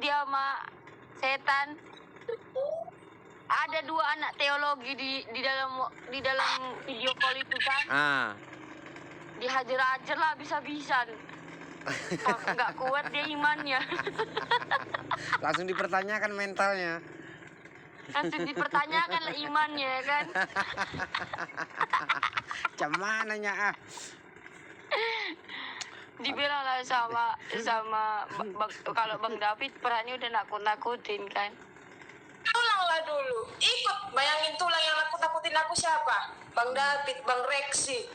dia sama setan. Ada 2 anak teologi di dalam video call itu kan. Dihajar-hajar lah bisa-bisan. Nggak kuat dia imannya. Langsung dipertanyakan mentalnya. Langsung dipertanyakan lah imannya kan. Cumananya Dibilang lah sama kalau Bang David perannya udah nakut-nakutin kan. Tulanglah dulu, ikut bayangin tulang yang nakut-nakutin aku siapa? Bang David, Bang Rexi,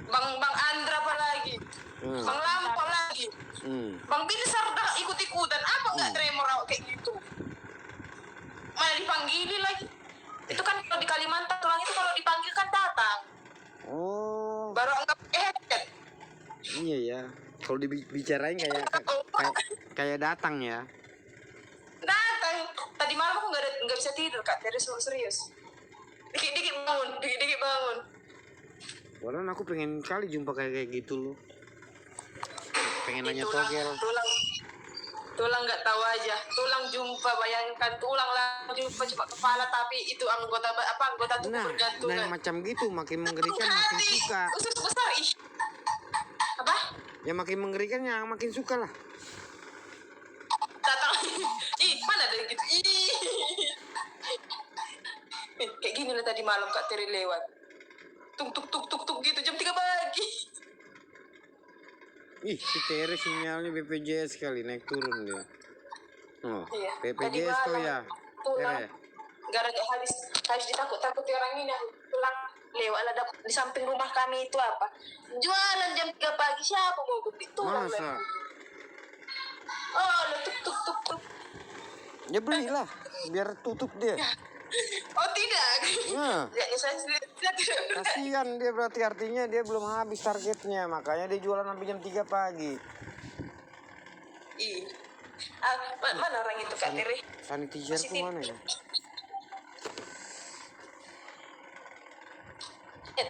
Bang Andra apa lagi? Bang Lampo lagi. Bang Binsar udah ikut-ikutan, apa nggak tremor kayak gitu? Mana dipanggili lagi? Itu kan kalau di Kalimantan tulang itu kalau dipanggil kan datang. Oh. Baru anggap Iya ya. Kalau dibicarain kayak datang ya. datang. Tadi malam aku nggak bisa tidur Kak, serius. Dikit-dikit bangun. Walau aku pengen kali jumpa kayak gitu loh. Pengen nanya togel. Tulang nggak tahu aja. Tulang jumpa, bayangkan tulang lah jumpa cuma kepala tapi itu anggota tubuh bergantungan. Nah yang macam gitu makin mengerikan makin suka. Usus besar ih. Apa? Ya makin mengerikan ya makin suka lah. Datang. Ih, mana dari gitu. Ih. Kayak gini lah tadi malam Kak Teri lewat. Tuk gitu jam 3 pagi. Ih, si Tere sinyalnya BPJS kali naik turun dia. Oh, Iya. BPJS kau ya. Tulang. Gara-gara habis ditakut-takuti orang ini tulang lewat lah di samping rumah kami itu apa? Jualan jam 3 pagi siapa mau beli tulang? Masa? Oh, tuk. Ya belilah, biar tutup dia. Oh tidak. Nah. Ya, saya tidak. Kasihan dia berarti artinya dia belum habis targetnya, makanya dia jualan sampai jam 3 pagi. Mana orang itu Kak Teri? Sanitizer ke mana ya?